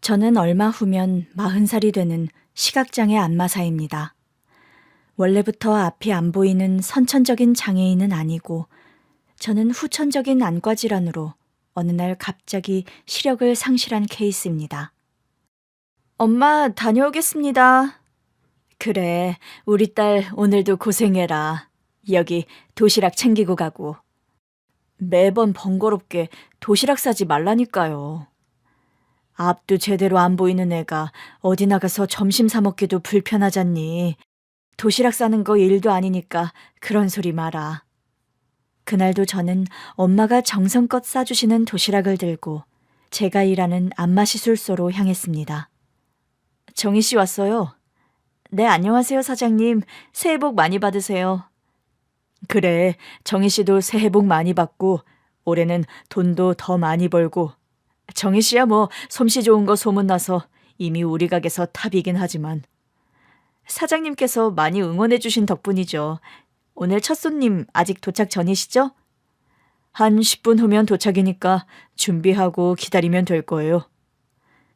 저는 얼마 후면 40살이 되는 시각장애 안마사입니다. 원래부터 앞이 안 보이는 선천적인 장애인은 아니고 저는 후천적인 안과 질환으로 어느 날 갑자기 시력을 상실한 케이스입니다. 엄마, 다녀오겠습니다. 그래, 우리 딸 오늘도 고생해라. 여기 도시락 챙기고 가고. 매번 번거롭게 도시락 싸지 말라니까요. 앞도 제대로 안 보이는 애가 어디 나가서 점심 사 먹기도 불편하잖니. 도시락 싸는 거 일도 아니니까 그런 소리 마라. 그날도 저는 엄마가 정성껏 싸주시는 도시락을 들고 제가 일하는 안마시술소로 향했습니다. 정희 씨 왔어요. 네, 안녕하세요, 사장님. 새해 복 많이 받으세요. 그래, 정희 씨도 새해 복 많이 받고 올해는 돈도 더 많이 벌고 정희 씨야 뭐 솜씨 좋은 거 소문나서 이미 우리 가게에서 탑이긴 하지만 사장님께서 많이 응원해 주신 덕분이죠. 오늘 첫 손님 아직 도착 전이시죠? 한 10분 후면 도착이니까 준비하고 기다리면 될 거예요.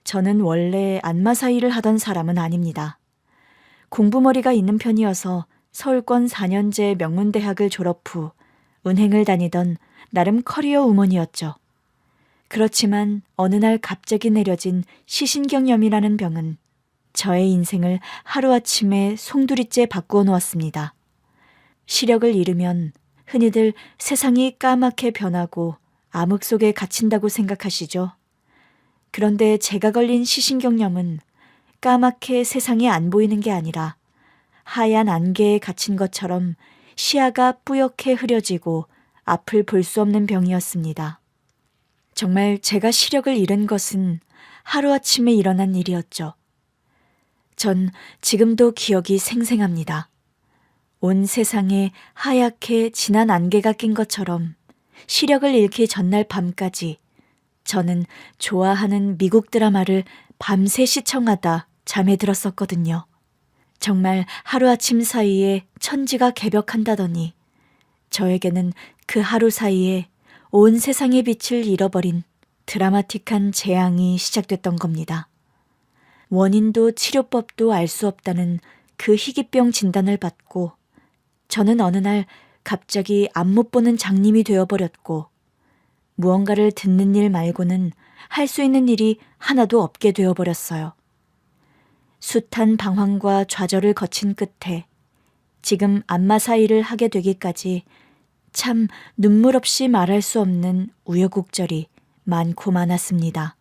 저는 원래 안마사 일을 하던 사람은 아닙니다. 공부머리가 있는 편이어서 서울권 4년제 명문대학을 졸업 후 은행을 다니던 나름 커리어 우먼이었죠. 그렇지만 어느 날 갑자기 내려진 시신경염이라는 병은 저의 인생을 하루아침에 송두리째 바꾸어 놓았습니다. 시력을 잃으면 흔히들 세상이 까맣게 변하고 암흑 속에 갇힌다고 생각하시죠. 그런데 제가 걸린 시신경염은 까맣게 세상이 안 보이는 게 아니라 하얀 안개에 갇힌 것처럼 시야가 뿌옇게 흐려지고 앞을 볼 수 없는 병이었습니다. 정말 제가 시력을 잃은 것은 하루아침에 일어난 일이었죠. 전 지금도 기억이 생생합니다. 온 세상에 하얗게 진한 안개가 낀 것처럼 시력을 잃기 전날 밤까지 저는 좋아하는 미국 드라마를 밤새 시청하다 잠에 들었었거든요. 정말 하루아침 사이에 천지가 개벽한다더니 저에게는 그 하루 사이에 온 세상의 빛을 잃어버린 드라마틱한 재앙이 시작됐던 겁니다. 원인도 치료법도 알 수 없다는 그 희귀병 진단을 받고 저는 어느 날 갑자기 앞 못 보는 장님이 되어버렸고 무언가를 듣는 일 말고는 할 수 있는 일이 하나도 없게 되어버렸어요. 숱한 방황과 좌절을 거친 끝에 지금 안마사 일을 하게 되기까지 참 눈물 없이 말할 수 없는 우여곡절이 많고 많았습니다.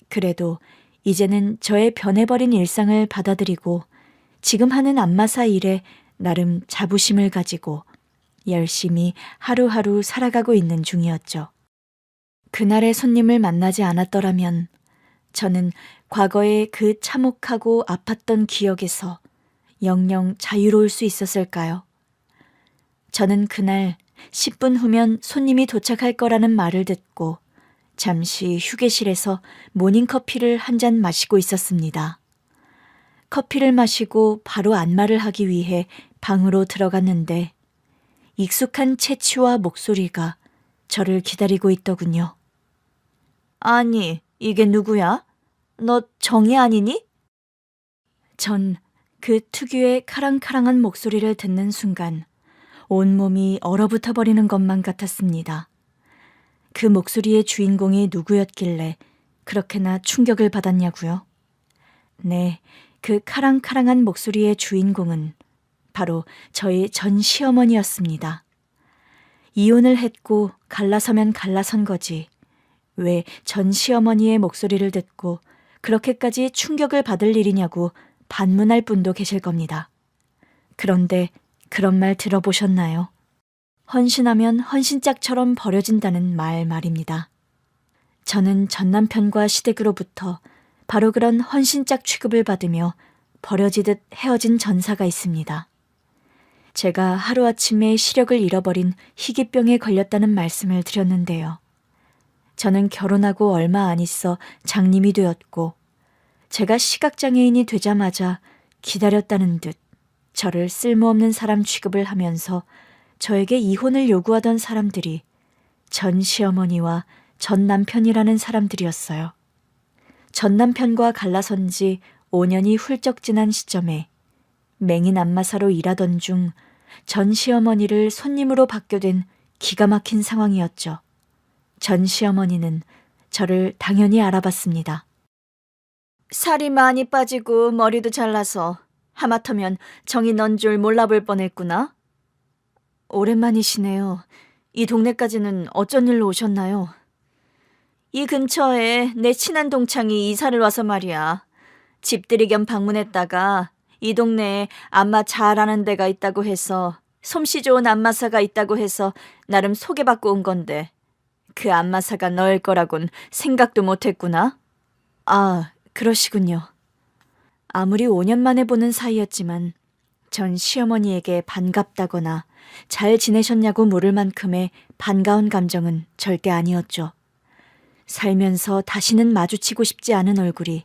그래도 이제는 저의 변해버린 일상을 받아들이고 지금 하는 안마사 일에 나름 자부심을 가지고 열심히 하루하루 살아가고 있는 중이었죠. 그날의 손님을 만나지 않았더라면 저는 과거의 그 참혹하고 아팠던 기억에서 영영 자유로울 수 있었을까요? 저는 그날 10분 후면 손님이 도착할 거라는 말을 듣고 잠시 휴게실에서 모닝커피를 한 잔 마시고 있었습니다. 커피를 마시고 바로 안마를 하기 위해 방으로 들어갔는데 익숙한 채취와 목소리가 저를 기다리고 있더군요. 아니, 이게 누구야? 너 정희 아니니? 전 그 특유의 카랑카랑한 목소리를 듣는 순간 온몸이 얼어붙어 버리는 것만 같았습니다. 그 목소리의 주인공이 누구였길래 그렇게나 충격을 받았냐고요? 네, 그 카랑카랑한 목소리의 주인공은 바로 저희 전 시어머니였습니다. 이혼을 했고 갈라서면 갈라선 거지. 왜 전 시어머니의 목소리를 듣고 그렇게까지 충격을 받을 일이냐고 반문할 분도 계실 겁니다. 그런데 그런 말 들어보셨나요? 헌신하면 헌신짝처럼 버려진다는 말입니다. 저는 전 남편과 시댁으로부터 바로 그런 헌신짝 취급을 받으며 버려지듯 헤어진 전사가 있습니다. 제가 하루아침에 시력을 잃어버린 희귀병에 걸렸다는 말씀을 드렸는데요. 저는 결혼하고 얼마 안 있어 장님이 되었고 제가 시각장애인이 되자마자 기다렸다는 듯 저를 쓸모없는 사람 취급을 하면서 저에게 이혼을 요구하던 사람들이 전 시어머니와 전 남편이라는 사람들이었어요. 전 남편과 갈라선 지 5년이 훌쩍 지난 시점에 맹인 안마사로 일하던 중 전 시어머니를 손님으로 받게 된 기가 막힌 상황이었죠. 전 시어머니는 저를 당연히 알아봤습니다. 살이 많이 빠지고 머리도 잘라서 하마터면 정이 넌 줄 몰라볼 뻔했구나. 오랜만이시네요. 이 동네까지는 어쩐 일로 오셨나요? 이 근처에 내 친한 동창이 이사를 와서 말이야. 집들이 겸 방문했다가 이 동네에 안마 잘하는 데가 있다고 해서 솜씨 좋은 안마사가 있다고 해서 나름 소개받고 온 건데 그 안마사가 너일 거라곤 생각도 못했구나. 아, 그러시군요. 아무리 5년 만에 보는 사이였지만 전 시어머니에게 반갑다거나 잘 지내셨냐고 물을 만큼의 반가운 감정은 절대 아니었죠. 살면서 다시는 마주치고 싶지 않은 얼굴이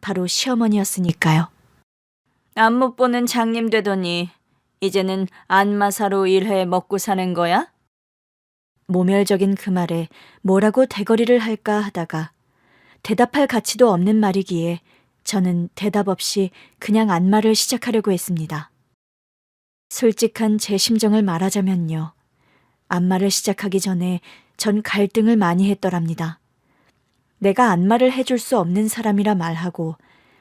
바로 시어머니였으니까요. 안 못 보는 장님 되더니 이제는 안마사로 일해 먹고 사는 거야? 모멸적인 그 말에 뭐라고 대거리를 할까 하다가 대답할 가치도 없는 말이기에 저는 대답 없이 그냥 안마를 시작하려고 했습니다. 솔직한 제 심정을 말하자면요. 안마를 시작하기 전에 전 갈등을 많이 했더랍니다. 내가 안마를 해줄 수 없는 사람이라 말하고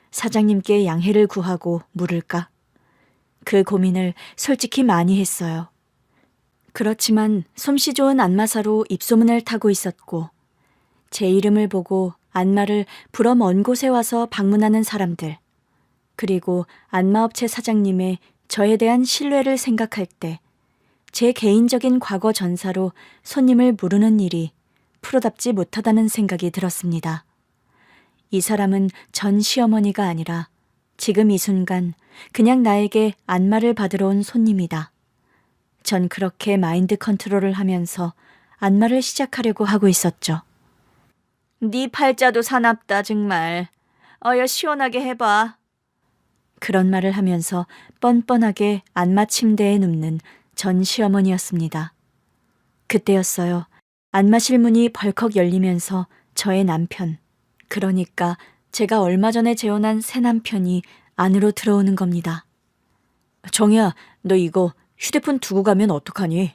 사장님께 양해를 구하고 물을까? 그 고민을 솔직히 많이 했어요. 그렇지만 솜씨 좋은 안마사로 입소문을 타고 있었고 제 이름을 보고 안마를 부러 먼 곳에 와서 방문하는 사람들, 그리고 안마업체 사장님의 저에 대한 신뢰를 생각할 때 제 개인적인 과거 전사로 손님을 부르는 일이 프로답지 못하다는 생각이 들었습니다. 이 사람은 전 시어머니가 아니라 지금 이 순간 그냥 나에게 안마를 받으러 온 손님이다. 전 그렇게 마인드 컨트롤을 하면서 안마를 시작하려고 하고 있었죠. 네 팔자도 사납다 정말. 어여 시원하게 해봐. 그런 말을 하면서 뻔뻔하게 안마 침대에 눕는 전 시어머니였습니다. 그때였어요. 안마실 문이 벌컥 열리면서 저의 남편, 그러니까 제가 얼마 전에 재혼한 새 남편이 안으로 들어오는 겁니다. 정희야, 너 이거 휴대폰 두고 가면 어떡하니?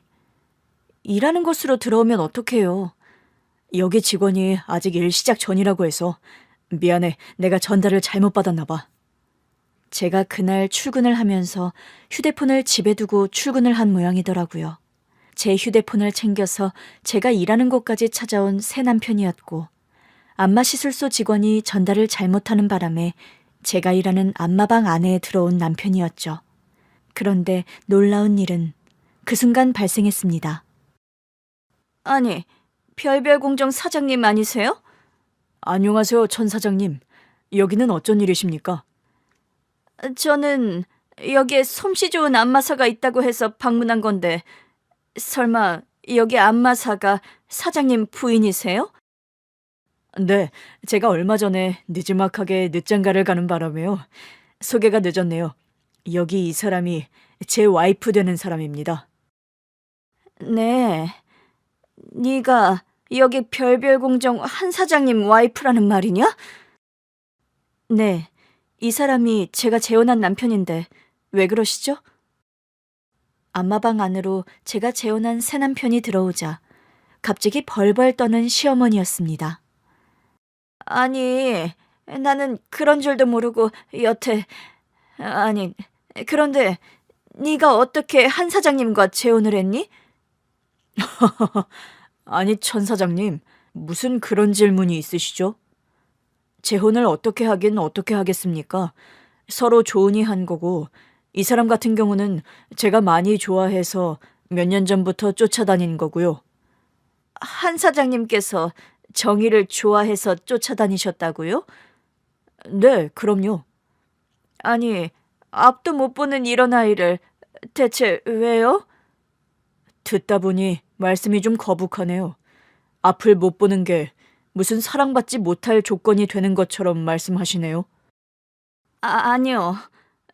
일하는 곳으로 들어오면 어떡해요? 여기 직원이 아직 일 시작 전이라고 해서 미안해, 내가 전달을 잘못 받았나 봐. 제가 그날 출근을 하면서 휴대폰을 집에 두고 출근을 한 모양이더라고요. 제 휴대폰을 챙겨서 제가 일하는 곳까지 찾아온 새 남편이었고 안마시술소 직원이 전달을 잘못하는 바람에 제가 일하는 안마방 안에 들어온 남편이었죠. 그런데 놀라운 일은 그 순간 발생했습니다. 아니, 별별공정 사장님 아니세요? 안녕하세요, 천 사장님. 여기는 어쩐 일이십니까? 저는 여기에 솜씨 좋은 안마사가 있다고 해서 방문한 건데 설마 여기 안마사가 사장님 부인이세요? 네, 제가 얼마 전에 늦지막하게 늦장가를 가는 바람에요. 소개가 늦었네요. 여기 이 사람이 제 와이프 되는 사람입니다. 네, 네가 여기 별별공정 한 사장님 와이프라는 말이냐? 네, 이 사람이 제가 재혼한 남편인데 왜 그러시죠? 안마방 안으로 제가 재혼한 새 남편이 들어오자 갑자기 벌벌 떠는 시어머니였습니다. 아니, 나는 그런 줄도 모르고 여태... 아니, 그런데 네가 어떻게 한 사장님과 재혼을 했니? 아니, 천 사장님, 무슨 그런 질문이 있으시죠? 재혼을 어떻게 하긴 어떻게 하겠습니까? 서로 좋으니 한 거고 이 사람 같은 경우는 제가 많이 좋아해서 몇 년 전부터 쫓아다닌 거고요. 한 사장님께서 정희를 좋아해서 쫓아다니셨다고요? 네, 그럼요. 아니, 앞도 못 보는 이런 아이를 대체 왜요? 듣다 보니 말씀이 좀 거북하네요. 앞을 못 보는 게 무슨 사랑받지 못할 조건이 되는 것처럼 말씀하시네요. 아니요.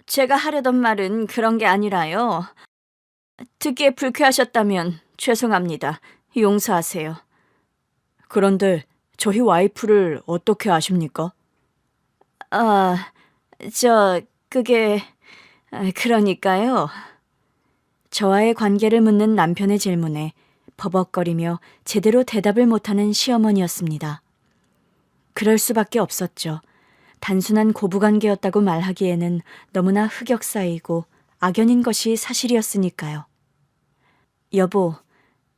제가 하려던 말은 그런 게 아니라요. 듣기에 불쾌하셨다면 죄송합니다. 용서하세요. 그런데 저희 와이프를 어떻게 아십니까? 아, 그게, 그러니까요. 저와의 관계를 묻는 남편의 질문에 버벅거리며 제대로 대답을 못하는 시어머니였습니다. 그럴 수밖에 없었죠. 단순한 고부관계였다고 말하기에는 너무나 흑역사이고 악연인 것이 사실이었으니까요. 여보,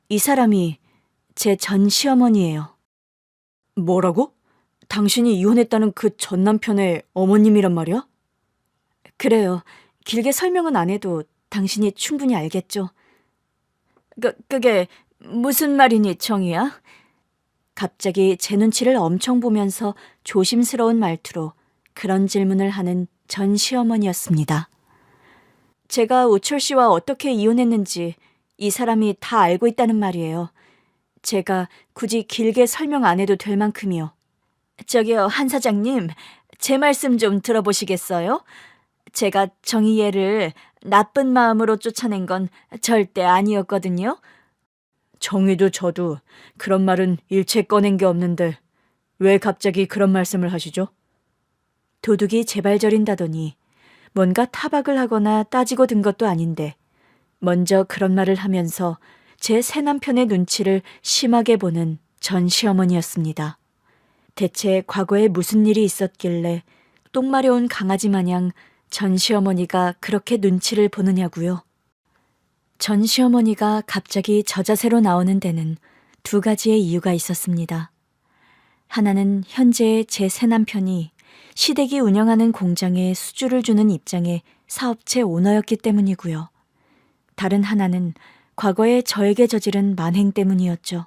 이 사람이 제 전 시어머니예요. 뭐라고? 당신이 이혼했다는 그 전 남편의 어머님이란 말이야? 그래요. 길게 설명은 안 해도 당신이 충분히 알겠죠. 그게 무슨 말이니, 정이야? 갑자기 제 눈치를 엄청 보면서 조심스러운 말투로 그런 질문을 하는 전 시어머니였습니다. 제가 우철 씨와 어떻게 이혼했는지 이 사람이 다 알고 있다는 말이에요. 제가 굳이 길게 설명 안 해도 될 만큼이요. 저기요, 한 사장님, 제 말씀 좀 들어보시겠어요? 제가 정희 얘를 나쁜 마음으로 쫓아낸 건 절대 아니었거든요. 정희도 저도 그런 말은 일체 꺼낸 게 없는데 왜 갑자기 그런 말씀을 하시죠? 도둑이 재발저린다더니 뭔가 타박을 하거나 따지고 든 것도 아닌데 먼저 그런 말을 하면서 제 새남편의 눈치를 심하게 보는 전 시어머니였습니다. 대체 과거에 무슨 일이 있었길래 똥 마려운 강아지 마냥 전 시어머니가 그렇게 눈치를 보느냐고요. 전 시어머니가 갑자기 저 자세로 나오는 데는 두 가지의 이유가 있었습니다. 하나는 현재의 제 새남편이 시댁이 운영하는 공장에 수주를 주는 입장의 사업체 오너였기 때문이고요. 다른 하나는 과거에 저에게 저지른 만행 때문이었죠.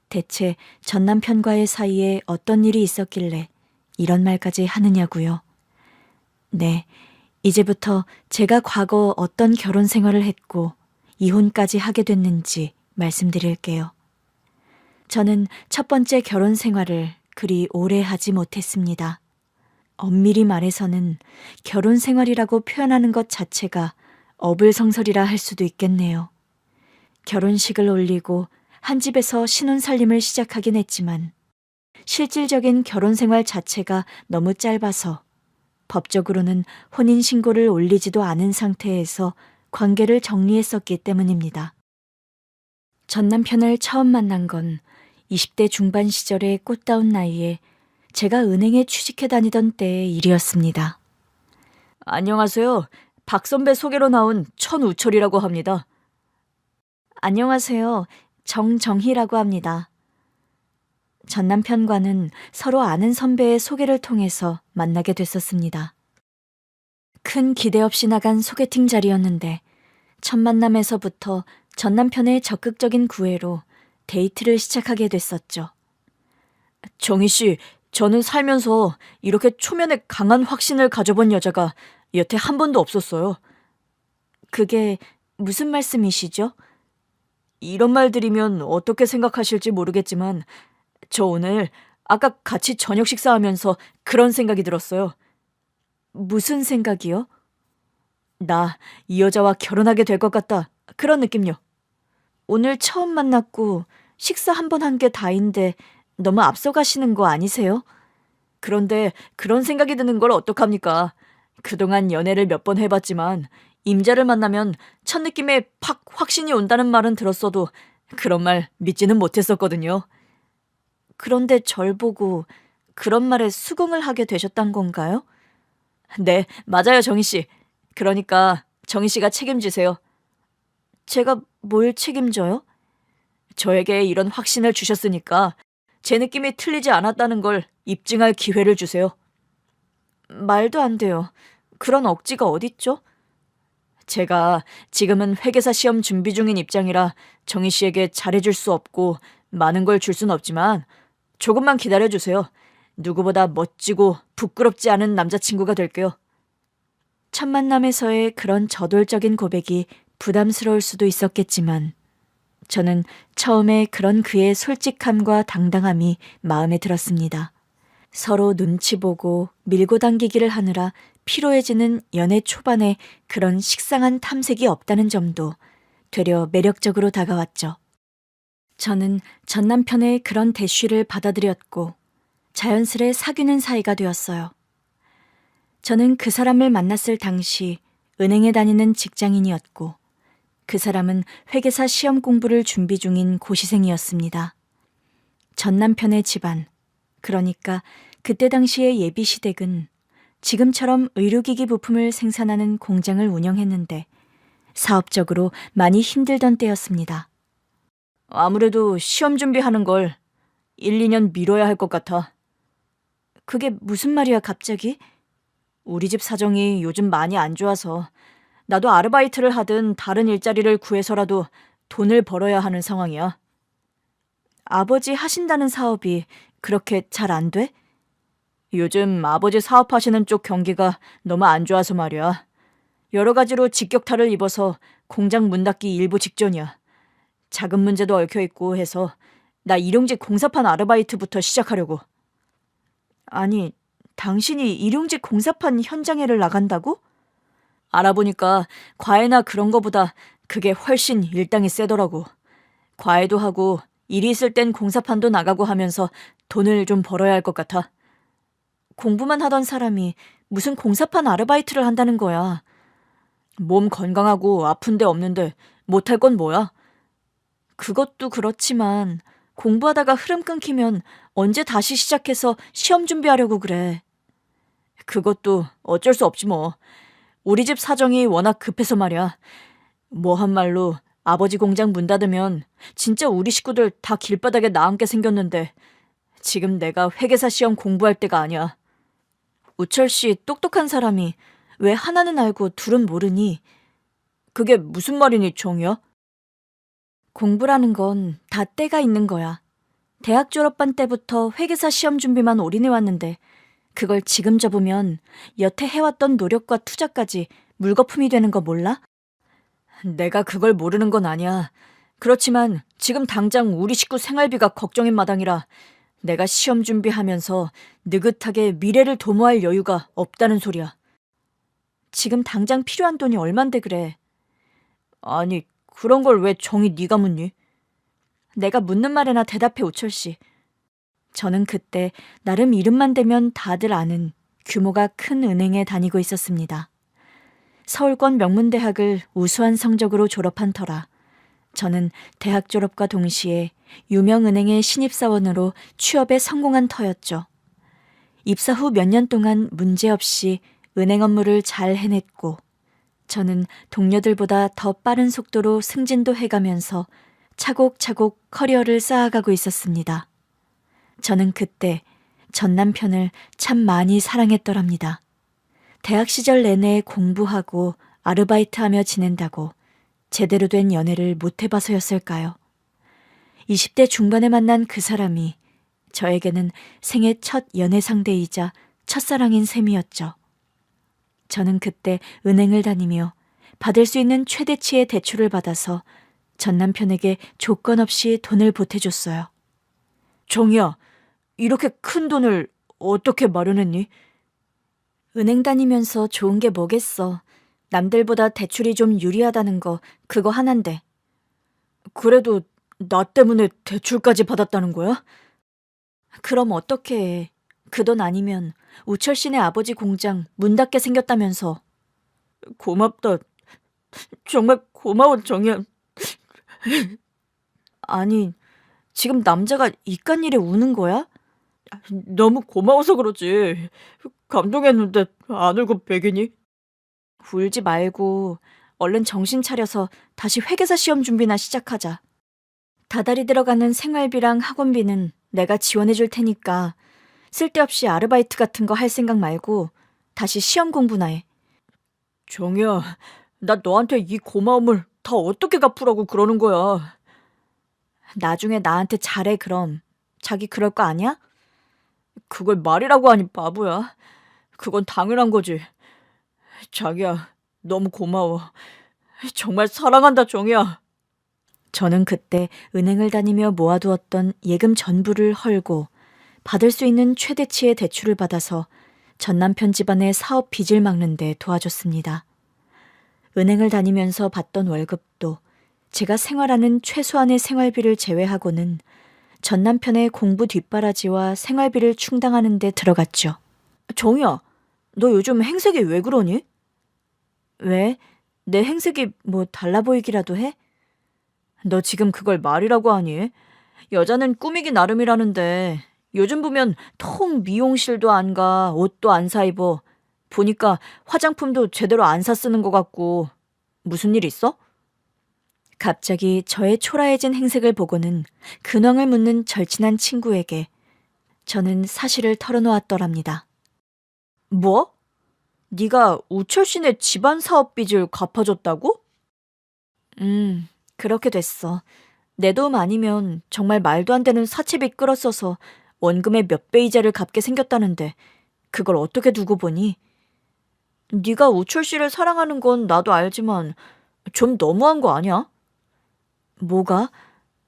대체 전 남편과의 사이에 어떤 일이 있었길래 이런 말까지 하느냐고요. 네, 이제부터 제가 과거 어떤 결혼 생활을 했고 이혼까지 하게 됐는지 말씀드릴게요. 저는 첫 번째 결혼 생활을 그리 오래 하지 못했습니다. 엄밀히 말해서는 결혼 생활이라고 표현하는 것 자체가 어불성설이라 할 수도 있겠네요. 결혼식을 올리고 한 집에서 신혼살림을 시작하긴 했지만 실질적인 결혼 생활 자체가 너무 짧아서 법적으로는 혼인신고를 올리지도 않은 상태에서 관계를 정리했었기 때문입니다. 전 남편을 처음 만난 건 20대 중반 시절의 꽃다운 나이에 제가 은행에 취직해 다니던 때의 일이었습니다. 안녕하세요. 박 선배 소개로 나온 천우철이라고 합니다. 안녕하세요. 정정희라고 합니다. 전 남편과는 서로 아는 선배의 소개를 통해서 만나게 됐었습니다. 큰 기대 없이 나간 소개팅 자리였는데 첫 만남에서부터 전 남편의 적극적인 구애로 데이트를 시작하게 됐었죠. 정희 씨, 저는 살면서 이렇게 초면에 강한 확신을 가져본 여자가 여태 한 번도 없었어요. 그게 무슨 말씀이시죠? 이런 말 드리면 어떻게 생각하실지 모르겠지만 저 오늘 아까 같이 저녁 식사하면서 그런 생각이 들었어요. 무슨 생각이요? 나 이 여자와 결혼하게 될 것 같다. 그런 느낌요. 오늘 처음 만났고 식사 한 번 한 게 다인데 너무 앞서가시는 거 아니세요? 그런데 그런 생각이 드는 걸 어떡합니까? 그동안 연애를 몇 번 해봤지만 임자를 만나면 첫 느낌에 팍 확신이 온다는 말은 들었어도 그런 말 믿지는 못했었거든요. 그런데 절 보고 그런 말에 수긍을 하게 되셨단 건가요? 네, 맞아요, 정희 씨. 그러니까 정희 씨가 책임지세요. 제가 뭘 책임져요? 저에게 이런 확신을 주셨으니까 제 느낌이 틀리지 않았다는 걸 입증할 기회를 주세요. 말도 안 돼요. 그런 억지가 어딨죠? 제가 지금은 회계사 시험 준비 중인 입장이라 정희 씨에게 잘해줄 수 없고 많은 걸 줄 순 없지만 조금만 기다려주세요. 누구보다 멋지고 부끄럽지 않은 남자친구가 될게요. 첫 만남에서의 그런 저돌적인 고백이 부담스러울 수도 있었겠지만 저는 처음에 그런 그의 솔직함과 당당함이 마음에 들었습니다. 서로 눈치 보고 밀고 당기기를 하느라 피로해지는 연애 초반에 그런 식상한 탐색이 없다는 점도 되려 매력적으로 다가왔죠. 저는 전 남편의 그런 대쉬를 받아들였고 자연스레 사귀는 사이가 되었어요. 저는 그 사람을 만났을 당시 은행에 다니는 직장인이었고 그 사람은 회계사 시험 공부를 준비 중인 고시생이었습니다. 전 남편의 집안, 그러니까 그때 당시의 예비시댁은 지금처럼 의료기기 부품을 생산하는 공장을 운영했는데 사업적으로 많이 힘들던 때였습니다. 아무래도 시험 준비하는 걸 1, 2년 미뤄야 할 것 같아. 그게 무슨 말이야, 갑자기? 우리 집 사정이 요즘 많이 안 좋아서 나도 아르바이트를 하든 다른 일자리를 구해서라도 돈을 벌어야 하는 상황이야. 아버지 하신다는 사업이 그렇게 잘 안 돼? 요즘 아버지 사업하시는 쪽 경기가 너무 안 좋아서 말이야. 여러 가지로 직격탄을 입어서 공장 문 닫기 일보 직전이야. 자금 문제도 얽혀있고 해서 나 일용직 공사판 아르바이트부터 시작하려고. 아니, 당신이 일용직 공사판 현장에를 나간다고? 알아보니까 과외나 그런 거보다 그게 훨씬 일당이 세더라고. 과외도 하고 일이 있을 땐 공사판도 나가고 하면서 돈을 좀 벌어야 할 것 같아. 공부만 하던 사람이 무슨 공사판 아르바이트를 한다는 거야. 몸 건강하고 아픈 데 없는데 못할 건 뭐야? 그것도 그렇지만 공부하다가 흐름 끊기면 언제 다시 시작해서 시험 준비하려고 그래. 그것도 어쩔 수 없지 뭐. 우리 집 사정이 워낙 급해서 말이야. 뭐 한 말로 아버지 공장 문 닫으면 진짜 우리 식구들 다 길바닥에 나앉게 생겼는데 지금 내가 회계사 시험 공부할 때가 아니야. 우철 씨 똑똑한 사람이 왜 하나는 알고 둘은 모르니? 그게 무슨 말이니, 정이야? 공부라는 건 다 때가 있는 거야. 대학 졸업반 때부터 회계사 시험 준비만 올인해왔는데 그걸 지금 접으면 여태 해왔던 노력과 투자까지 물거품이 되는 거 몰라? 내가 그걸 모르는 건 아니야. 그렇지만 지금 당장 우리 식구 생활비가 걱정인 마당이라 내가 시험 준비하면서 느긋하게 미래를 도모할 여유가 없다는 소리야. 지금 당장 필요한 돈이 얼만데 그래. 아니, 그런 걸 왜 정이 네가 묻니? 내가 묻는 말에나 대답해, 우철 씨. 저는 그때 나름 이름만 대면 다들 아는 규모가 큰 은행에 다니고 있었습니다. 서울권 명문대학을 우수한 성적으로 졸업한 터라 저는 대학 졸업과 동시에 유명은행의 신입사원으로 취업에 성공한 터였죠. 입사 후 몇 년 동안 문제없이 은행 업무를 잘 해냈고 저는 동료들보다 더 빠른 속도로 승진도 해가면서 차곡차곡 커리어를 쌓아가고 있었습니다. 저는 그때 전 남편을 참 많이 사랑했더랍니다. 대학 시절 내내 공부하고 아르바이트하며 지낸다고 제대로 된 연애를 못 해봐서였을까요? 20대 중반에 만난 그 사람이 저에게는 생애 첫 연애 상대이자 첫사랑인 셈이었죠. 저는 그때 은행을 다니며 받을 수 있는 최대치의 대출을 받아서 전 남편에게 조건 없이 돈을 보태줬어요. 정이야, 이렇게 큰 돈을 어떻게 마련했니? 은행 다니면서 좋은 게 뭐겠어. 남들보다 대출이 좀 유리하다는 거 그거 하나인데. 그래도 나 때문에 대출까지 받았다는 거야? 그럼 어떻게 해. 그 돈 아니면 우철 씨네 아버지 공장 문 닫게 생겼다면서. 고맙다. 정말 고마워, 정이야. 아니, 지금 남자가 이깟 일에 우는 거야? 너무 고마워서 그러지. 감동했는데 안 울고 배기니? 울지 말고 얼른 정신 차려서 다시 회계사 시험 준비나 시작하자. 다달이 들어가는 생활비랑 학원비는 내가 지원해 줄 테니까 쓸데없이 아르바이트 같은 거 할 생각 말고 다시 시험 공부나 해. 정이야, 나 너한테 이 고마움을 다 어떻게 갚으라고 그러는 거야. 나중에 나한테 잘해 그럼. 자기 그럴 거 아니야? 그걸 말이라고 하니 바보야. 그건 당연한 거지. 자기야, 너무 고마워. 정말 사랑한다, 정이야. 저는 그때 은행을 다니며 모아두었던 예금 전부를 헐고 받을 수 있는 최대치의 대출을 받아서 전 남편 집안의 사업 빚을 막는 데 도와줬습니다. 은행을 다니면서 받던 월급도 제가 생활하는 최소한의 생활비를 제외하고는 전 남편의 공부 뒷바라지와 생활비를 충당하는 데 들어갔죠. 정이야, 너 요즘 행색이 왜 그러니? 왜? 내 행색이 뭐 달라 보이기라도 해? 너 지금 그걸 말이라고 하니? 여자는 꾸미기 나름이라는데 요즘 보면 통 미용실도 안 가, 옷도 안 사 입어. 보니까 화장품도 제대로 안 사 쓰는 것 같고. 무슨 일 있어? 갑자기 저의 초라해진 행색을 보고는 근황을 묻는 절친한 친구에게 저는 사실을 털어놓았더랍니다. 뭐? 네가 우철 씨네 집안 사업 빚을 갚아줬다고? 그렇게 됐어. 내 도움 아니면 정말 말도 안 되는 사채빚 끌었어서 원금의 몇 배 이자를 갚게 생겼다는데 그걸 어떻게 두고 보니? 네가 우철 씨를 사랑하는 건 나도 알지만 좀 너무한 거 아니야? 뭐가?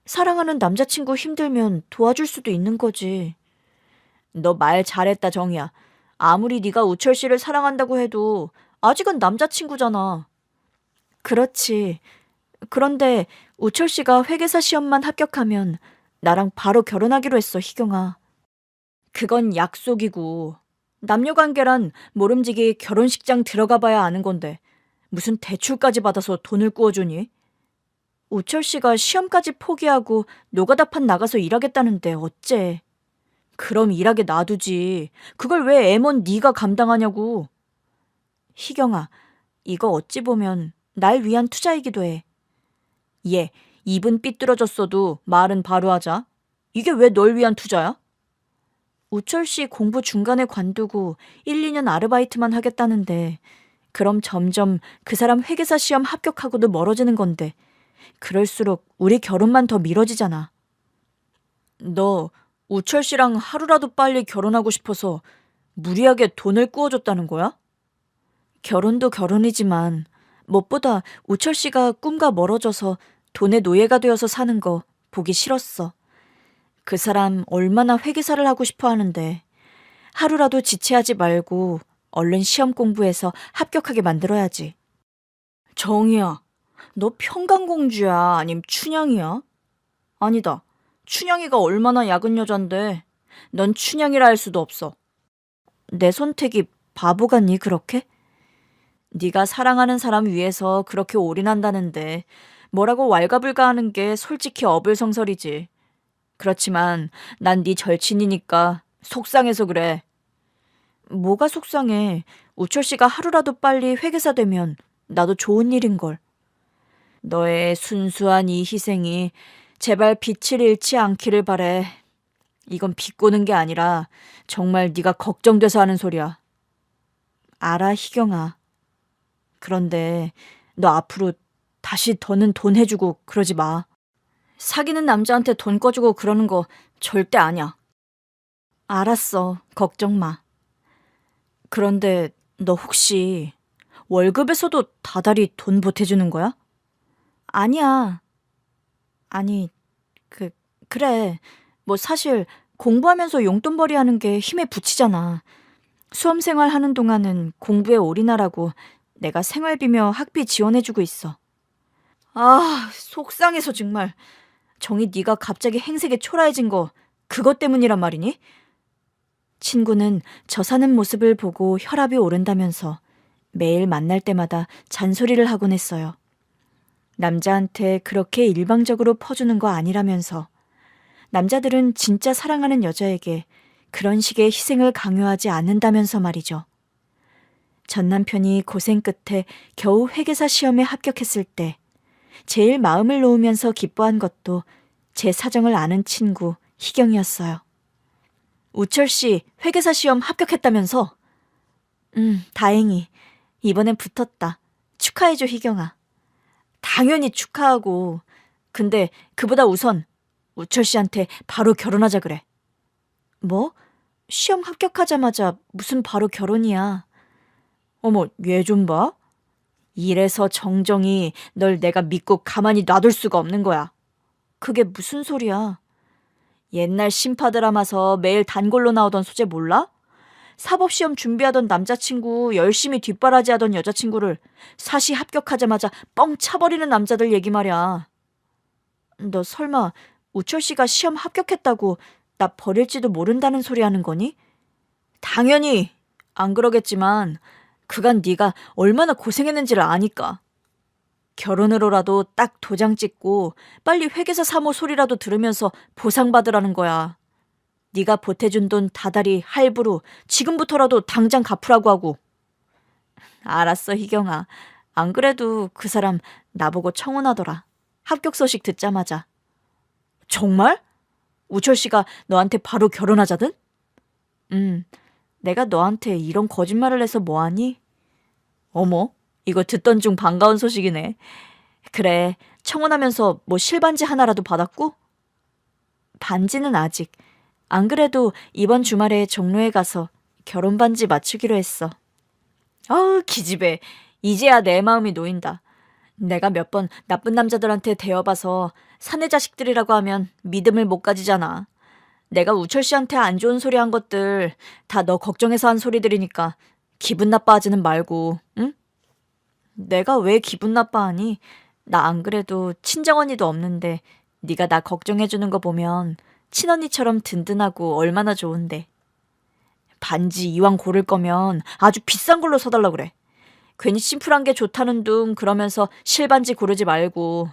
사랑하는 남자친구 힘들면 도와줄 수도 있는 거지. 너 말 잘했다, 정이야. 아무리 네가 우철 씨를 사랑한다고 해도 아직은 남자친구잖아. 그렇지. 그런데 우철 씨가 회계사 시험만 합격하면 나랑 바로 결혼하기로 했어, 희경아. 그건 약속이고 남녀 관계란 모름지기 결혼식장 들어가 봐야 아는 건데 무슨 대출까지 받아서 돈을 꾸어주니? 우철 씨가 시험까지 포기하고 노가다판 나가서 일하겠다는데 어째? 그럼 일하게 놔두지. 그걸 왜 애먼 네가 감당하냐고. 희경아, 이거 어찌 보면 날 위한 투자이기도 해. 얘, 입은 삐뚤어졌어도 말은 바로 하자. 이게 왜 널 위한 투자야? 우철 씨 공부 중간에 관두고 1, 2년 아르바이트만 하겠다는데 그럼 점점 그 사람 회계사 시험 합격하고도 멀어지는 건데 그럴수록 우리 결혼만 더 미뤄지잖아. 너 우철 씨랑 하루라도 빨리 결혼하고 싶어서 무리하게 돈을 꾸어줬다는 거야? 결혼도 결혼이지만 무엇보다 우철 씨가 꿈과 멀어져서 돈의 노예가 되어서 사는 거 보기 싫었어. 그 사람 얼마나 회계사를 하고 싶어 하는데 하루라도 지체하지 말고 얼른 시험 공부해서 합격하게 만들어야지. 정이야, 너 평강공주야? 아님 춘향이야? 아니다. 춘향이가 얼마나 야근 여잔데 넌 춘향이라 할 수도 없어. 내 선택이 바보 같니 그렇게? 네가 사랑하는 사람 위해서 그렇게 올인한다는데 뭐라고 왈가불가하는 게 솔직히 어불성설이지. 그렇지만 난 네 절친이니까 속상해서 그래. 뭐가 속상해. 우철 씨가 하루라도 빨리 회계사 되면 나도 좋은 일인걸. 너의 순수한 이 희생이 제발 빛을 잃지 않기를 바래. 이건 비꼬는 게 아니라 정말 네가 걱정돼서 하는 소리야. 알아, 희경아. 그런데 너 앞으로 다시 더는 돈 해주고 그러지 마. 사귀는 남자한테 돈 꺼주고 그러는 거 절대 아니야. 알았어. 걱정 마. 그런데 너 혹시 월급에서도 다달이 돈 보태주는 거야? 아니야. 아니, 그래. 뭐 사실 공부하면서 용돈벌이 하는 게 힘에 부치잖아. 수험생활 하는 동안은 공부에 올인하라고 내가 생활비며 학비 지원해주고 있어. 아, 속상해서 정말. 정이 네가 갑자기 행색이 초라해진 거 그것 때문이란 말이니? 친구는 저 사는 모습을 보고 혈압이 오른다면서 매일 만날 때마다 잔소리를 하곤 했어요. 남자한테 그렇게 일방적으로 퍼주는 거 아니라면서 남자들은 진짜 사랑하는 여자에게 그런 식의 희생을 강요하지 않는다면서 말이죠. 전 남편이 고생 끝에 겨우 회계사 시험에 합격했을 때 제일 마음을 놓으면서 기뻐한 것도 제 사정을 아는 친구 희경이었어요. 우철 씨 회계사 시험 합격했다면서? 다행히. 이번엔 붙었다. 축하해줘, 희경아. 당연히 축하하고. 근데 그보다 우선 우철 씨한테 바로 결혼하자 그래. 뭐? 시험 합격하자마자 무슨 바로 결혼이야. 어머, 얘 좀 봐. 이래서 정정이 널 내가 믿고 가만히 놔둘 수가 없는 거야. 그게 무슨 소리야. 옛날 심파 드라마서 매일 단골로 나오던 소재 몰라? 사법시험 준비하던 남자친구 열심히 뒷바라지하던 여자친구를 사시 합격하자마자 뻥 차버리는 남자들 얘기 말이야. 너 설마 우철 씨가 시험 합격했다고 나 버릴지도 모른다는 소리 하는 거니? 당연히 안 그러겠지만 그간 네가 얼마나 고생했는지를 아니까. 결혼으로라도 딱 도장 찍고 빨리 회계사 사모 소리라도 들으면서 보상받으라는 거야. 네가 보태준 돈 다달이 할부로 지금부터라도 당장 갚으라고 하고. 알았어, 희경아. 안 그래도 그 사람 나보고 청혼하더라. 합격 소식 듣자마자. 정말? 우철 씨가 너한테 바로 결혼하자든? 내가 너한테 이런 거짓말을 해서 뭐하니? 어머, 이거 듣던 중 반가운 소식이네. 그래, 청혼하면서 뭐 실반지 하나라도 받았고? 반지는 아직. 안 그래도 이번 주말에 종로에 가서 결혼 반지 맞추기로 했어. 아우, 기집애. 이제야 내 마음이 놓인다. 내가 몇 번 나쁜 남자들한테 대여봐서 사내 자식들이라고 하면 믿음을 못 가지잖아. 내가 우철 씨한테 안 좋은 소리 한 것들 다 너 걱정해서 한 소리들이니까 기분 나빠하지는 말고, 응? 내가 왜 기분 나빠하니? 나 안 그래도 친정언니도 없는데 네가 나 걱정해주는 거 보면 친언니처럼 든든하고 얼마나 좋은데. 반지 이왕 고를 거면 아주 비싼 걸로 사달라 그래. 괜히 심플한 게 좋다는 둥 그러면서 실반지 고르지 말고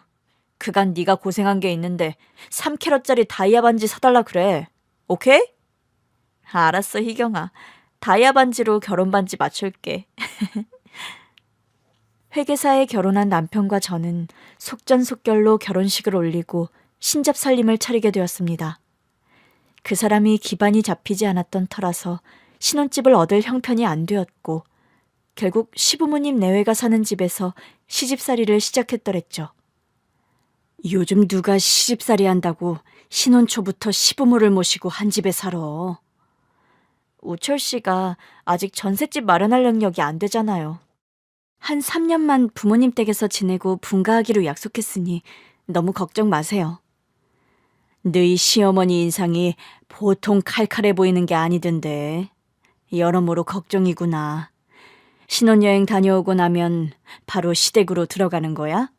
그간 네가 고생한 게 있는데 3캐럿짜리 다이아 반지 사달라 그래. 오케이? 알았어, 희경아. 다이아 반지로 결혼 반지 맞출게. 회계사에 결혼한 남편과 저는 속전속결로 결혼식을 올리고 신잡살림을 차리게 되었습니다. 그 사람이 기반이 잡히지 않았던 터라서 신혼집을 얻을 형편이 안 되었고 결국 시부모님 내외가 사는 집에서 시집살이를 시작했더랬죠. 요즘 누가 시집살이 한다고 신혼 초부터 시부모를 모시고 한 집에 살아. 우철 씨가 아직 전셋집 마련할 능력이 안 되잖아요. 한 3년만 부모님 댁에서 지내고 분가하기로 약속했으니 너무 걱정 마세요. 너희 시어머니 인상이 보통 칼칼해 보이는 게 아니던데 여러모로 걱정이구나. 신혼여행 다녀오고 나면 바로 시댁으로 들어가는 거야?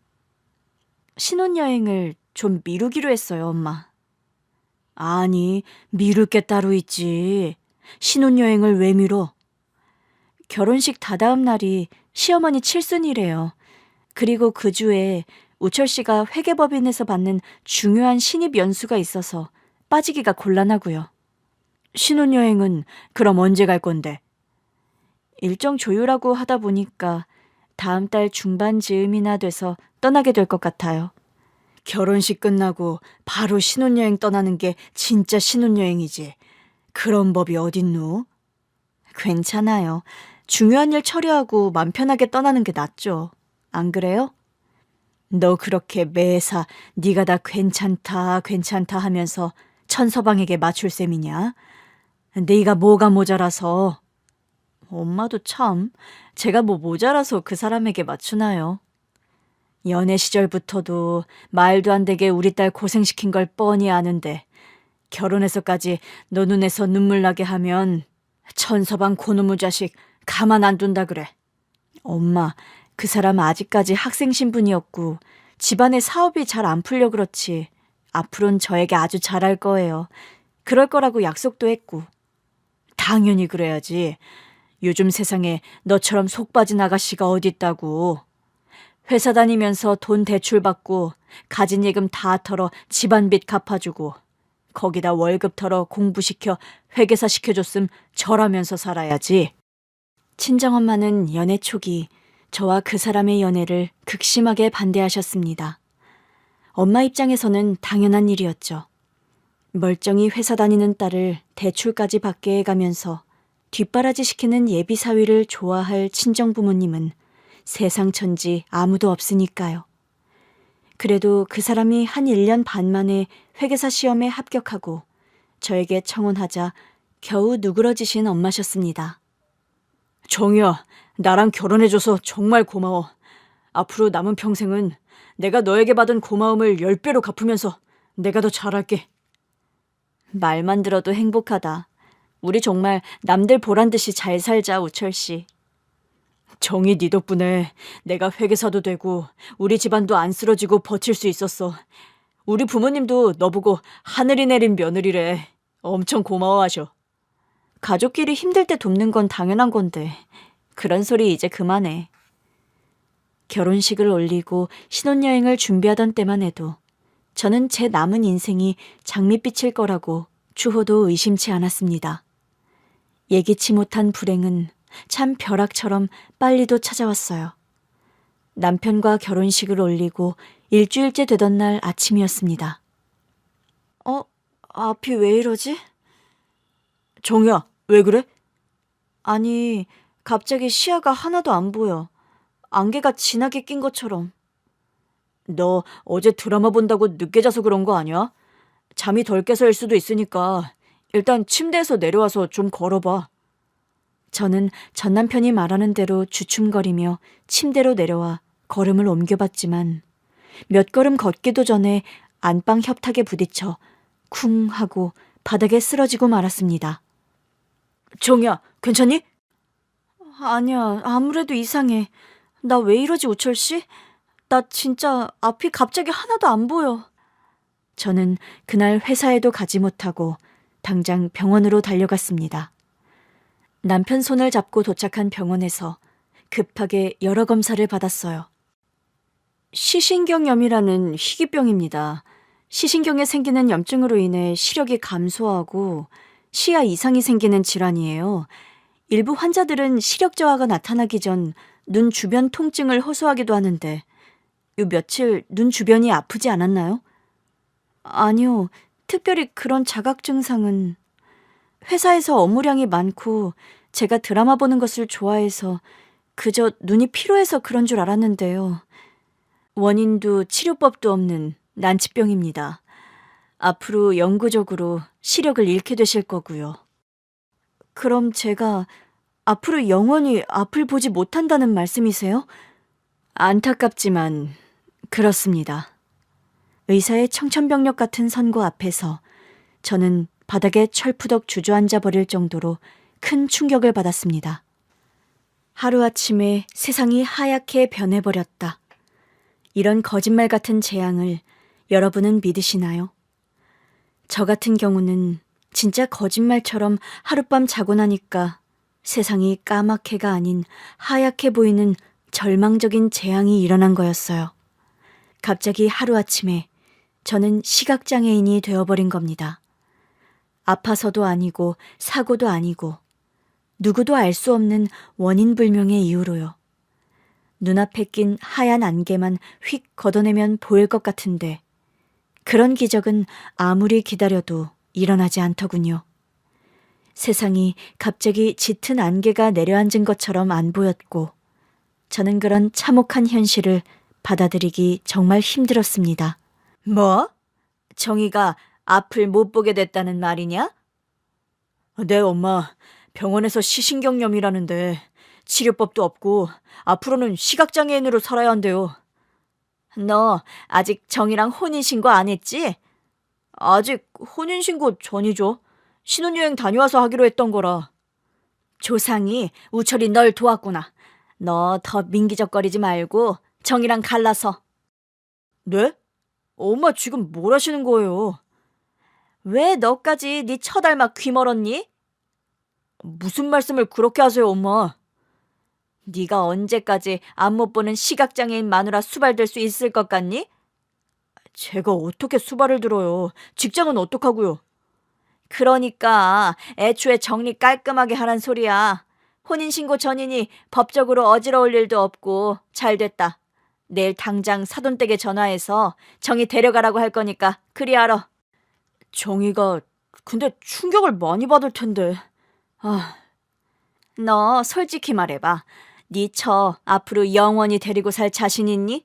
신혼여행을 좀 미루기로 했어요, 엄마. 아니, 미룰 게 따로 있지. 신혼여행을 왜 미뤄? 결혼식 다다음 날이 시어머니 칠순이래요. 그리고 그 주에 우철 씨가 회계법인에서 받는 중요한 신입 연수가 있어서 빠지기가 곤란하고요. 신혼여행은 그럼 언제 갈 건데? 일정 조율하고 하다 보니까 다음 달 중반 즈음이나 돼서 떠나게 될 것 같아요. 결혼식 끝나고 바로 신혼여행 떠나는 게 진짜 신혼여행이지. 그런 법이 어딨노? 괜찮아요. 중요한 일 처리하고 맘 편하게 떠나는 게 낫죠. 안 그래요? 너 그렇게 매사 네가 다 괜찮다 괜찮다 하면서 천서방에게 맞출 셈이냐? 네가 뭐가 모자라서. 엄마도 참 제가 뭐 모자라서 그 사람에게 맞추나요? 연애 시절부터도 말도 안 되게 우리 딸 고생시킨 걸 뻔히 아는데 결혼해서까지 너 눈에서 눈물 나게 하면 천서방 고놈의 자식 가만 안 둔다 그래. 엄마, 그 사람 아직까지 학생 신분이었고 집안의 사업이 잘 안 풀려 그렇지. 앞으로는 저에게 아주 잘할 거예요. 그럴 거라고 약속도 했고. 당연히 그래야지. 요즘 세상에 너처럼 속 빠진 아가씨가 어딨다고. 회사 다니면서 돈 대출 받고 가진 예금 다 털어 집안 빚 갚아주고 거기다 월급 털어 공부시켜 회계사 시켜줬음 절하면서 살아야지. 친정엄마는 연애 초기 저와 그 사람의 연애를 극심하게 반대하셨습니다. 엄마 입장에서는 당연한 일이었죠. 멀쩡히 회사 다니는 딸을 대출까지 받게 해가면서 뒷바라지 시키는 예비 사위를 좋아할 친정 부모님은 세상 천지 아무도 없으니까요. 그래도 그 사람이 한 1년 반 만에 회계사 시험에 합격하고 저에게 청혼하자 겨우 누그러지신 엄마셨습니다. 정희야, 나랑 결혼해줘서 정말 고마워. 앞으로 남은 평생은 내가 너에게 받은 고마움을 10배로 갚으면서 내가 더 잘할게. 말만 들어도 행복하다. 우리 정말 남들 보란 듯이 잘 살자, 우철 씨. 정희 네 덕분에 내가 회계사도 되고 우리 집안도 안 쓰러지고 버틸 수 있었어. 우리 부모님도 너 보고 하늘이 내린 며느리래. 엄청 고마워하셔. 가족끼리 힘들 때 돕는 건 당연한 건데 그런 소리 이제 그만해. 결혼식을 올리고 신혼여행을 준비하던 때만 해도 저는 제 남은 인생이 장밋빛일 거라고 추호도 의심치 않았습니다. 예기치 못한 불행은 참 벼락처럼 빨리도 찾아왔어요. 남편과 결혼식을 올리고 일주일째 되던 날 아침이었습니다. 앞이 왜 이러지? 정희야, 왜 그래? 아니, 갑자기 시야가 하나도 안 보여. 안개가 진하게 낀 것처럼. 너 어제 드라마 본다고 늦게 자서 그런 거 아니야? 잠이 덜 깨서일 수도 있으니까 일단 침대에서 내려와서 좀 걸어봐. 저는 전 남편이 말하는 대로 주춤거리며 침대로 내려와 걸음을 옮겨봤지만 몇 걸음 걷기도 전에 안방 협탁에 부딪혀 쿵 하고 바닥에 쓰러지고 말았습니다. 정희야, 괜찮니? 아니야, 아무래도 이상해. 나 왜 이러지, 우철 씨? 나 진짜 앞이 갑자기 하나도 안 보여. 저는 그날 회사에도 가지 못하고 당장 병원으로 달려갔습니다. 남편 손을 잡고 도착한 병원에서 급하게 여러 검사를 받았어요. 시신경염이라는 희귀병입니다. 시신경에 생기는 염증으로 인해 시력이 감소하고 시야 이상이 생기는 질환이에요. 일부 환자들은 시력 저하가 나타나기 전 눈 주변 통증을 호소하기도 하는데 요 며칠 눈 주변이 아프지 않았나요? 아니요. 특별히 그런 자각 증상은 회사에서 업무량이 많고 제가 드라마 보는 것을 좋아해서 그저 눈이 피로해서 그런 줄 알았는데요. 원인도 치료법도 없는 난치병입니다. 앞으로 영구적으로 시력을 잃게 되실 거고요. 그럼 제가 앞으로 영원히 앞을 보지 못한다는 말씀이세요? 안타깝지만 그렇습니다. 의사의 청천벽력 같은 선고 앞에서 저는 바닥에 철푸덕 주저앉아 버릴 정도로 큰 충격을 받았습니다. 하루아침에 세상이 하얗게 변해버렸다. 이런 거짓말 같은 재앙을 여러분은 믿으시나요? 저 같은 경우는 진짜 거짓말처럼 하룻밤 자고 나니까 세상이 까맣게가 아닌 하얗게 보이는 절망적인 재앙이 일어난 거였어요. 갑자기 하루아침에 저는 시각장애인이 되어버린 겁니다. 아파서도 아니고 사고도 아니고 누구도 알 수 없는 원인불명의 이유로요. 눈앞에 낀 하얀 안개만 휙 걷어내면 보일 것 같은데 그런 기적은 아무리 기다려도 일어나지 않더군요. 세상이 갑자기 짙은 안개가 내려앉은 것처럼 안 보였고 저는 그런 참혹한 현실을 받아들이기 정말 힘들었습니다. 뭐? 정희가 앞을 못 보게 됐다는 말이냐? 네, 엄마. 병원에서 시신경염이라는데 치료법도 없고 앞으로는 시각장애인으로 살아야 한대요. 너 아직 정희랑 혼인신고 안 했지? 아직 혼인신고 전이죠. 신혼여행 다녀와서 하기로 했던 거라. 조상이 우철이 널 도왔구나. 너 더 민기적거리지 말고 정희랑 갈라서. 네? 엄마 지금 뭘 하시는 거예요? 왜 너까지 네 처닮아 귀 멀었니? 무슨 말씀을 그렇게 하세요, 엄마? 네가 언제까지 안 못 보는 시각장애인 마누라 수발될 수 있을 것 같니? 제가 어떻게 수발을 들어요? 직장은 어떡하고요? 그러니까 애초에 정리 깔끔하게 하란 소리야. 혼인신고 전이니 법적으로 어지러울 일도 없고 잘 됐다. 내일 당장 사돈댁에 전화해서 정희 데려가라고 할 거니까 그리 알아. 정희가 근데 충격을 많이 받을 텐데. 너 솔직히 말해봐. 네 처 앞으로 영원히 데리고 살 자신 있니?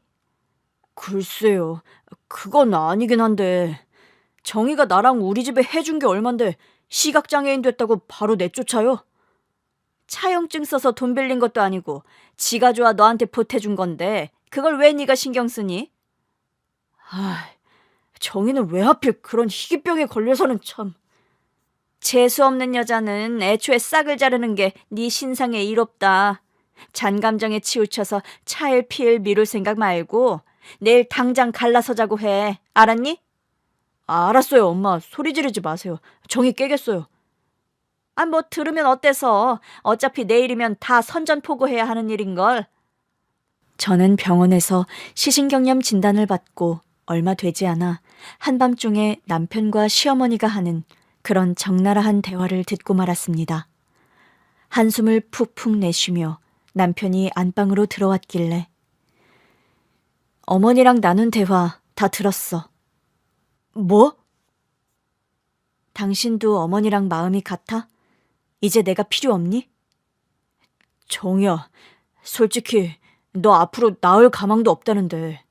글쎄요. 그건 아니긴 한데 정희가 나랑 우리 집에 해준 게 얼만데 시각장애인 됐다고 바로 내쫓아요? 차용증 써서 돈 빌린 것도 아니고 지가 좋아 너한테 보태준 건데 그걸 왜 네가 신경 쓰니? 정희는 왜 하필 그런 희귀병에 걸려서는 참. 재수없는 여자는 애초에 싹을 자르는 게 네 신상에 이롭다. 잔감정에 치우쳐서 차일피일 미룰 생각 말고 내일 당장 갈라서자고 해. 알았니? 알았어요, 엄마. 소리 지르지 마세요. 정희 깨겠어요. 뭐 들으면 어때서. 어차피 내일이면 다 선전포고해야 하는 일인걸. 저는 병원에서 시신경련 진단을 받고 얼마 되지 않아 한밤중에 남편과 시어머니가 하는 그런 적나라한 대화를 듣고 말았습니다. 한숨을 푹푹 내쉬며 남편이 안방으로 들어왔길래 어머니랑 나눈 대화 다 들었어. 뭐? 당신도 어머니랑 마음이 같아? 이제 내가 필요 없니? 정이야, 솔직히 너 앞으로 나을 가망도 없다는데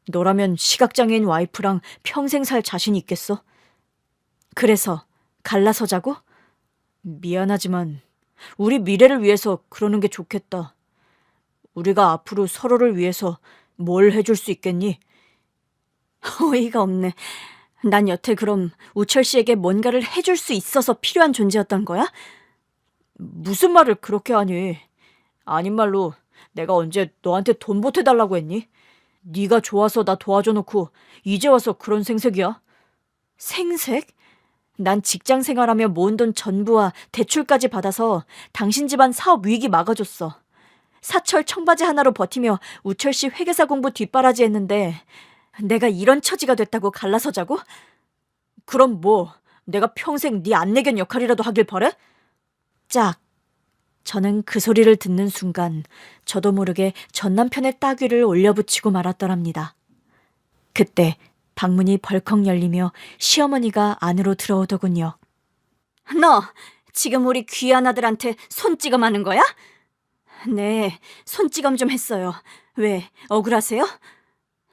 너라면 시각장애인 와이프랑 평생 살 자신 있겠어? 그래서 갈라서자고? 미안하지만 우리 미래를 위해서 그러는 게 좋겠다. 우리가 앞으로 서로를 위해서 뭘 해줄 수 있겠니? 어이가 없네. 난 여태 그럼 우철 씨에게 뭔가를 해줄 수 있어서 필요한 존재였던 거야? 무슨 말을 그렇게 하니? 아닌 말로 내가 언제 너한테 돈 보태달라고 했니? 네가 좋아서 나 도와줘 놓고 이제 와서 그런 생색이야? 생색? 난 직장 생활하며 모은 돈 전부와 대출까지 받아서 당신 집안 사업 위기 막아줬어. 사철 청바지 하나로 버티며 우철 씨 회계사 공부 뒷바라지 했는데 내가 이런 처지가 됐다고 갈라서자고? 그럼 뭐 내가 평생 네 안내견 역할이라도 하길 바래? 짝. 저는 그 소리를 듣는 순간 저도 모르게 전 남편의 따귀를 올려붙이고 말았더랍니다. 그때 방문이 벌컥 열리며 시어머니가 안으로 들어오더군요. 너 지금 우리 귀한 아들한테 손찌검 하는 거야? 네, 손찌검 좀 했어요. 왜, 억울하세요?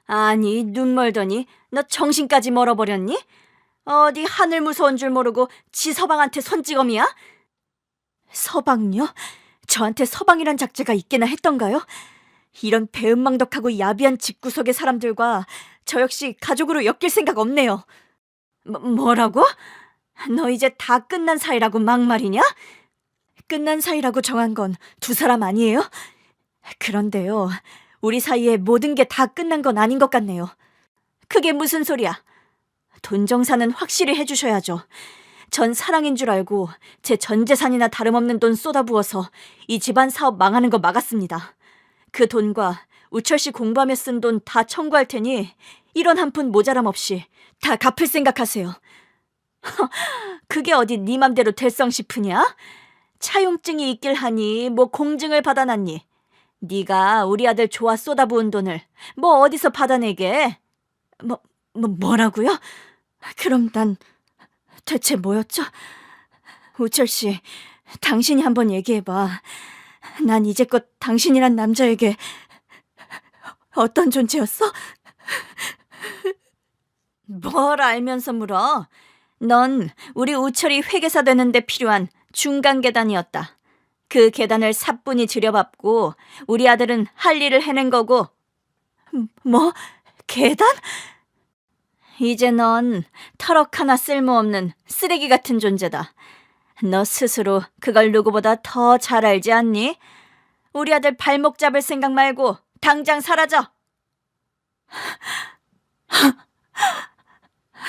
아니, 눈 멀더니 너 정신까지 멀어버렸니? 어디 하늘 무서운 줄 모르고 지 서방한테 손찌검이야? 서방요? 저한테 서방이란 작자가 있게나 했던가요? 이런 배은망덕하고 야비한 집구석의 사람들과 저 역시 가족으로 엮일 생각 없네요. 뭐라고? 너 이제 다 끝난 사이라고 막말이냐? 끝난 사이라고 정한 건 두 사람 아니에요? 그런데요, 우리 사이에 모든 게 다 끝난 건 아닌 것 같네요. 그게 무슨 소리야? 돈 정산은 확실히 해주셔야죠. 전 사랑인 줄 알고 제 전 재산이나 다름없는 돈 쏟아부어서 이 집안 사업 망하는 거 막았습니다. 그 돈과 우철 씨 공부하며 쓴 돈 다 청구할 테니 1원 한 푼 모자람 없이 다 갚을 생각하세요. 그게 어디 네 맘대로 될성 싶으냐? 차용증이 있길 하니 뭐 공증을 받아놨니? 네가 우리 아들 좋아 쏟아부은 돈을 뭐 어디서 받아내게? 뭐라고요? 그럼 난 대체 뭐였죠? 우철 씨, 당신이 한번 얘기해봐. 난 이제껏 당신이란 남자에게 어떤 존재였어? 뭘 알면서 물어? 넌 우리 우철이 회계사 되는데 필요한 중간 계단이었다. 그 계단을 사뿐히 들여밟고 우리 아들은 할 일을 해낸 거고. 뭐? 계단? 이제 넌 터럭 하나 쓸모없는 쓰레기 같은 존재다. 너 스스로 그걸 누구보다 더 잘 알지 않니? 우리 아들 발목 잡을 생각 말고 당장 사라져.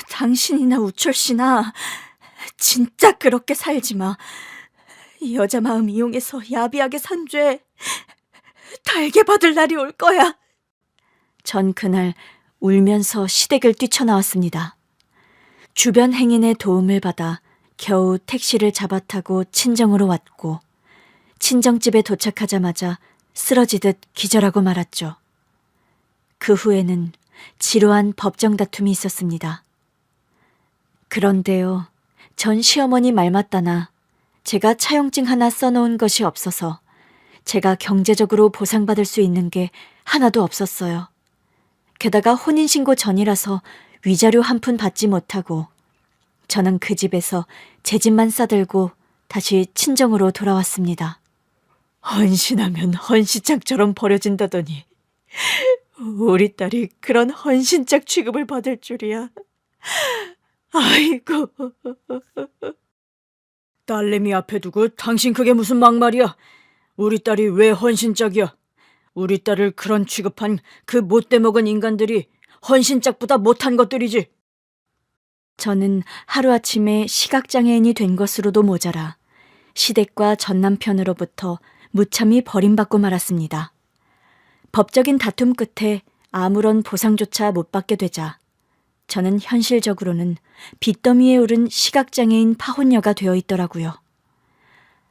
당신이나 우철 씨나 진짜 그렇게 살지 마. 여자 마음 이용해서 야비하게 산 죄 달게 받을 날이 올 거야. 전 그날 울면서 시댁을 뛰쳐나왔습니다. 주변 행인의 도움을 받아 겨우 택시를 잡아타고 친정으로 왔고 친정집에 도착하자마자 쓰러지듯 기절하고 말았죠. 그 후에는 지루한 법정 다툼이 있었습니다. 그런데요, 전 시어머니 말 맞다나 제가 차용증 하나 써놓은 것이 없어서 제가 경제적으로 보상받을 수 있는 게 하나도 없었어요. 게다가 혼인신고 전이라서 위자료 한 푼 받지 못하고 저는 그 집에서 제 집만 싸들고 다시 친정으로 돌아왔습니다. 헌신하면 헌시짝처럼 버려진다더니 우리 딸이 그런 헌신짝 취급을 받을 줄이야. 아이고. 딸내미 앞에 두고 당신 그게 무슨 막말이야? 우리 딸이 왜 헌신짝이야? 우리 딸을 그런 취급한 그 못돼 먹은 인간들이 헌신짝보다 못한 것들이지. 저는 하루아침에 시각장애인이 된 것으로도 모자라 시댁과 전 남편으로부터 무참히 버림받고 말았습니다. 법적인 다툼 끝에 아무런 보상조차 못 받게 되자 저는 현실적으로는 빚더미에 오른 시각장애인 파혼녀가 되어 있더라고요.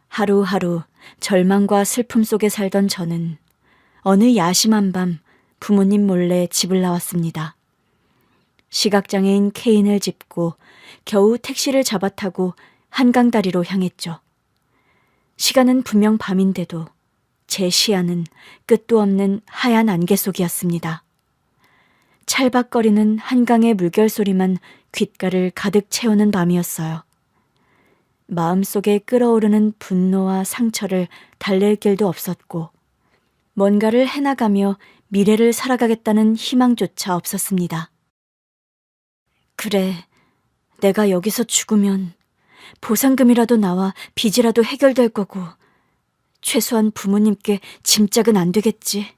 하루하루 절망과 슬픔 속에 살던 저는 어느 야심한 밤 부모님 몰래 집을 나왔습니다. 시각장애인 케인을 짚고 겨우 택시를 잡아타고 한강다리로 향했죠. 시간은 분명 밤인데도 제 시야는 끝도 없는 하얀 안개 속이었습니다. 찰박거리는 한강의 물결 소리만 귓가를 가득 채우는 밤이었어요. 마음속에 끓어오르는 분노와 상처를 달랠 길도 없었고 뭔가를 해나가며 미래를 살아가겠다는 희망조차 없었습니다. 그래, 내가 여기서 죽으면 보상금이라도 나와 빚이라도 해결될 거고 최소한 부모님께 짐짝은 안 되겠지.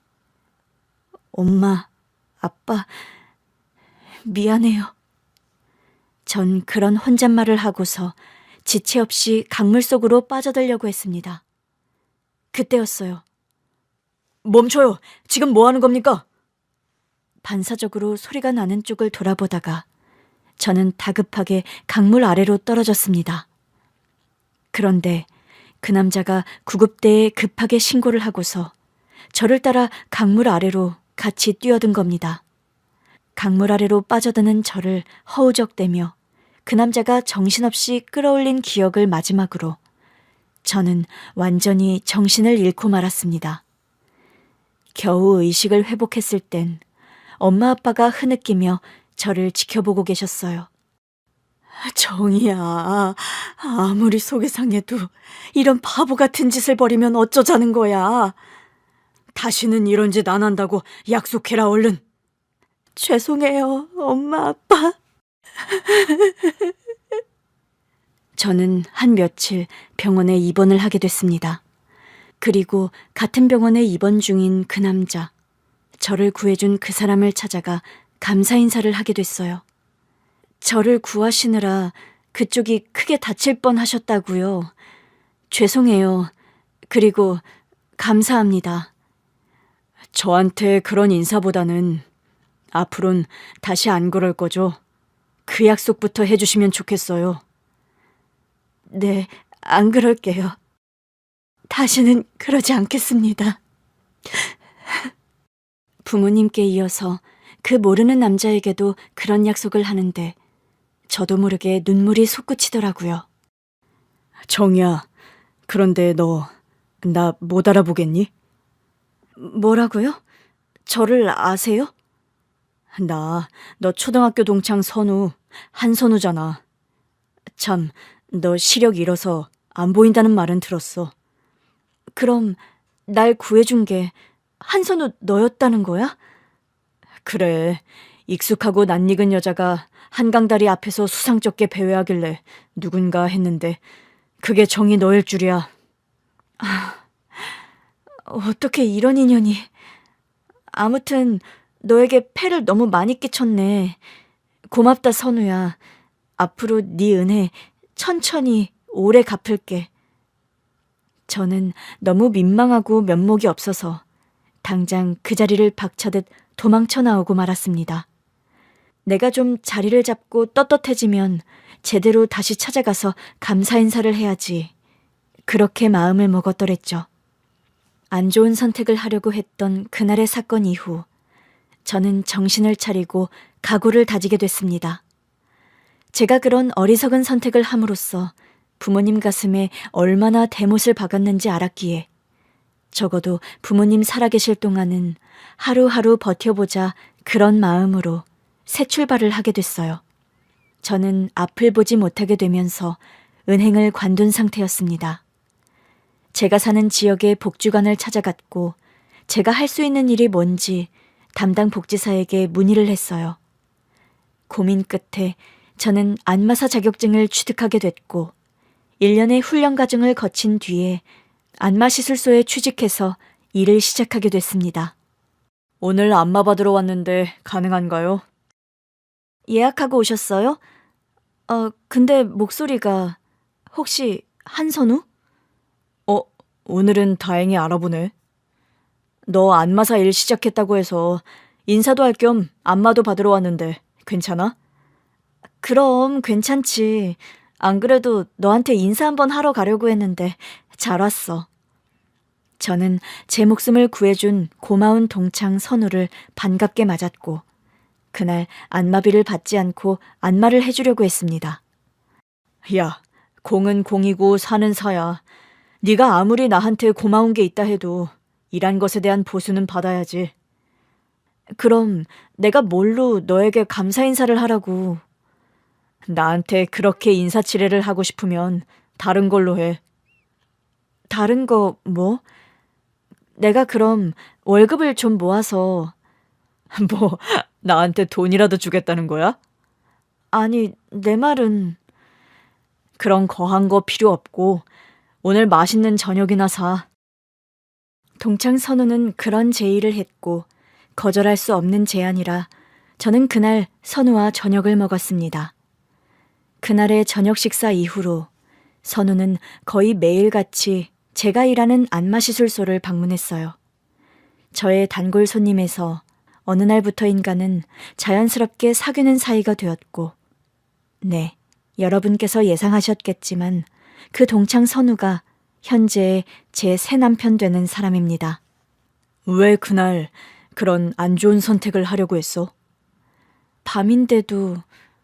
엄마, 아빠, 미안해요. 전 그런 혼잣말을 하고서 지체 없이 강물 속으로 빠져들려고 했습니다. 그때였어요. 멈춰요. 지금 뭐 하는 겁니까? 반사적으로 소리가 나는 쪽을 돌아보다가 저는 다급하게 강물 아래로 떨어졌습니다. 그런데 그 남자가 구급대에 급하게 신고를 하고서 저를 따라 강물 아래로 같이 뛰어든 겁니다. 강물 아래로 빠져드는 저를 허우적대며 그 남자가 정신없이 끌어올린 기억을 마지막으로 저는 완전히 정신을 잃고 말았습니다. 겨우 의식을 회복했을 땐 엄마 아빠가 흐느끼며 저를 지켜보고 계셨어요. 정이야, 아무리 속이 상해도 이런 바보 같은 짓을 벌이면 어쩌자는 거야. 다시는 이런 짓 안 한다고 약속해라, 얼른. 죄송해요, 엄마, 아빠. 저는 한 며칠 병원에 입원을 하게 됐습니다. 그리고 같은 병원에 입원 중인 그 남자, 저를 구해준 그 사람을 찾아가 감사 인사를 하게 됐어요. 저를 구하시느라 그쪽이 크게 다칠 뻔 하셨다고요. 죄송해요. 그리고 감사합니다. 저한테 그런 인사보다는 앞으론 다시 안 그럴 거죠? 그 약속부터 해주시면 좋겠어요. 네, 안 그럴게요. 다시는 그러지 않겠습니다. 부모님께 이어서 그 모르는 남자에게도 그런 약속을 하는데 저도 모르게 눈물이 솟구치더라고요. 정이야, 그런데 너 나 못 알아보겠니? 뭐라고요? 저를 아세요? 너 초등학교 동창 선우, 한선우잖아. 참, 너 시력 잃어서 안 보인다는 말은 들었어. 그럼 날 구해준 게 한선우 너였다는 거야? 그래, 익숙하고 낯익은 여자가 한강다리 앞에서 수상쩍게 배회하길래 누군가 했는데 그게 정이 너일 줄이야. 어떻게 이런 인연이. 아무튼 너에게 폐를 너무 많이 끼쳤네. 고맙다, 선우야. 앞으로 네 은혜 천천히 오래 갚을게. 저는 너무 민망하고 면목이 없어서 당장 그 자리를 박차듯 도망쳐 나오고 말았습니다. 내가 좀 자리를 잡고 떳떳해지면 제대로 다시 찾아가서 감사 인사를 해야지. 그렇게 마음을 먹었더랬죠. 안 좋은 선택을 하려고 했던 그날의 사건 이후 저는 정신을 차리고 각오를 다지게 됐습니다. 제가 그런 어리석은 선택을 함으로써 부모님 가슴에 얼마나 대못을 박았는지 알았기에 적어도 부모님 살아계실 동안은 하루하루 버텨보자 그런 마음으로 새 출발을 하게 됐어요. 저는 앞을 보지 못하게 되면서 은행을 관둔 상태였습니다. 제가 사는 지역의 복지관을 찾아갔고 제가 할 수 있는 일이 뭔지 담당 복지사에게 문의를 했어요. 고민 끝에 저는 안마사 자격증을 취득하게 됐고 1년의 훈련 과정을 거친 뒤에 안마시술소에 취직해서 일을 시작하게 됐습니다. 오늘 안마 받으러 왔는데 가능한가요? 예약하고 오셨어요? 근데 목소리가 혹시 한선우? 오늘은 다행히 알아보네. 너 안마사 일 시작했다고 해서 인사도 할 겸 안마도 받으러 왔는데 괜찮아? 그럼 괜찮지. 안 그래도 너한테 인사 한번 하러 가려고 했는데 잘 왔어. 저는 제 목숨을 구해준 고마운 동창 선우를 반갑게 맞았고 그날 안마비를 받지 않고 안마를 해주려고 했습니다. 야, 공은 공이고 사는 사야. 네가 아무리 나한테 고마운 게 있다 해도 일한 것에 대한 보수는 받아야지. 그럼 내가 뭘로 너에게 감사 인사를 하라고. 나한테 그렇게 인사치레를 하고 싶으면 다른 걸로 해. 다른 거 뭐? 내가 그럼 월급을 좀 모아서 뭐 나한테 돈이라도 주겠다는 거야? 아니, 내 말은 그런 거한 거 필요 없고 오늘 맛있는 저녁이나 사. 동창 선우는 그런 제의를 했고 거절할 수 없는 제안이라 저는 그날 선우와 저녁을 먹었습니다. 그날의 저녁 식사 이후로 선우는 거의 매일같이 제가 일하는 안마시술소를 방문했어요. 저의 단골 손님에서 어느 날부터인가는 자연스럽게 사귀는 사이가 되었고, 네, 여러분께서 예상하셨겠지만 그 동창 선우가 현재 제 새 남편 되는 사람입니다. 왜 그날 그런 안 좋은 선택을 하려고 했어? 밤인데도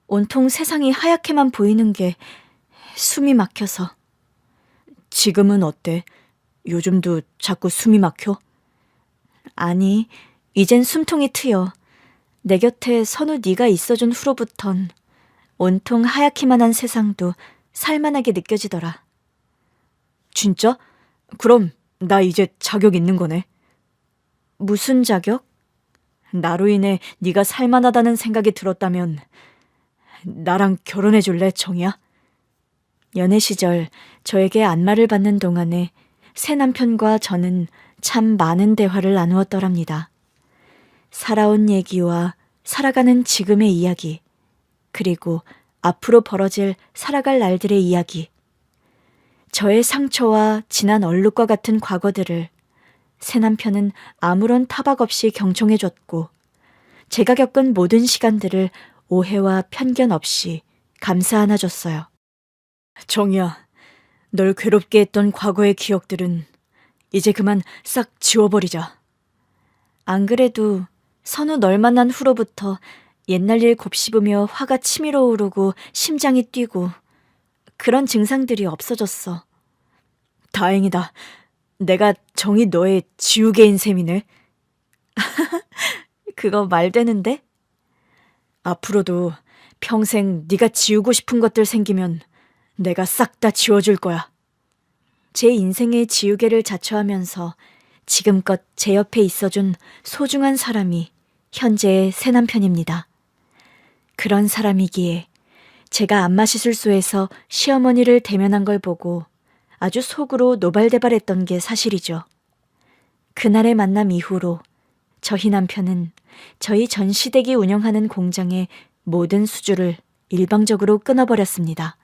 온통 세상이 하얗게만 보이는 게 숨이 막혀서. 지금은 어때? 요즘도 자꾸 숨이 막혀? 아니, 이젠 숨통이 트여. 내 곁에 선우 네가 있어준 후로부턴 온통 하얗기만 한 세상도 살만하게 느껴지더라. 진짜? 그럼 나 이제 자격 있는 거네. 무슨 자격? 나로 인해 네가 살만하다는 생각이 들었다면 나랑 결혼해 줄래, 정이야? 연애 시절 저에게 안마를 받는 동안에 새 남편과 저는 참 많은 대화를 나누었더랍니다. 살아온 얘기와 살아가는 지금의 이야기, 그리고 앞으로 벌어질 살아갈 날들의 이야기. 저의 상처와 지난 얼룩과 같은 과거들을 새 남편은 아무런 타박 없이 경청해줬고 제가 겪은 모든 시간들을 오해와 편견 없이 감사 안아줬어요. 정이야, 널 괴롭게 했던 과거의 기억들은 이제 그만 싹 지워버리자. 안 그래도 선우 널 만난 후로부터 옛날 일 곱씹으며 화가 치밀어 오르고 심장이 뛰고 그런 증상들이 없어졌어. 다행이다. 내가 정이 너의 지우개인 셈이네. 그거 말 되는데? 앞으로도 평생 네가 지우고 싶은 것들 생기면 내가 싹 다 지워줄 거야. 제 인생의 지우개를 자처하면서 지금껏 제 옆에 있어준 소중한 사람이 현재의 새 남편입니다. 그런 사람이기에 제가 안마시술소에서 시어머니를 대면한 걸 보고 아주 속으로 노발대발했던 게 사실이죠. 그날의 만남 이후로 저희 남편은 저희 전시댁이 운영하는 공장의 모든 수주를 일방적으로 끊어버렸습니다.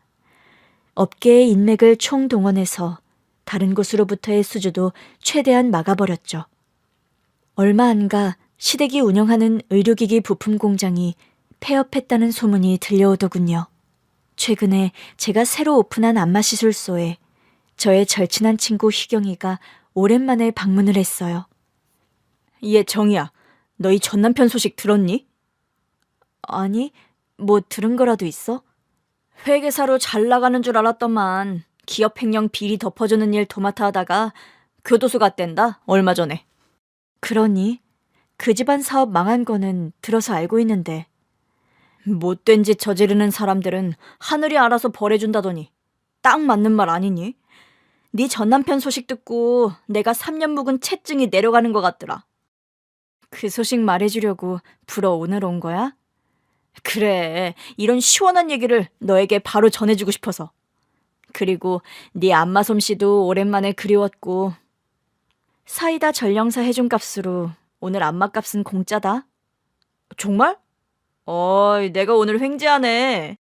업계의 인맥을 총동원해서 다른 곳으로부터의 수주도 최대한 막아버렸죠. 얼마 안 가 시댁이 운영하는 의료기기 부품 공장이 폐업했다는 소문이 들려오더군요. 최근에 제가 새로 오픈한 안마시술소에 저의 절친한 친구 희경이가 오랜만에 방문을 했어요. 얘 정이야, 너희 전남편 소식 들었니? 아니, 뭐 들은 거라도 있어? 회계사로 잘 나가는 줄 알았더만 기업 횡령 비리 덮어주는 일 도맡아 하다가 교도소 갔댄다, 얼마 전에. 그러니? 그 집안 사업 망한 거는 들어서 알고 있는데. 못된 짓 저지르는 사람들은 하늘이 알아서 벌해준다더니 딱 맞는 말 아니니? 네 전남편 소식 듣고 내가 3년 묵은 채증이 내려가는 것 같더라. 그 소식 말해주려고 불어 오늘 온 거야? 그래, 이런 시원한 얘기를 너에게 바로 전해주고 싶어서. 그리고 네 안마 솜씨도 오랜만에 그리웠고 사이다 전령사 해준 값으로 오늘 안마 값은 공짜다. 정말? 어이, 내가 오늘 횡재하네.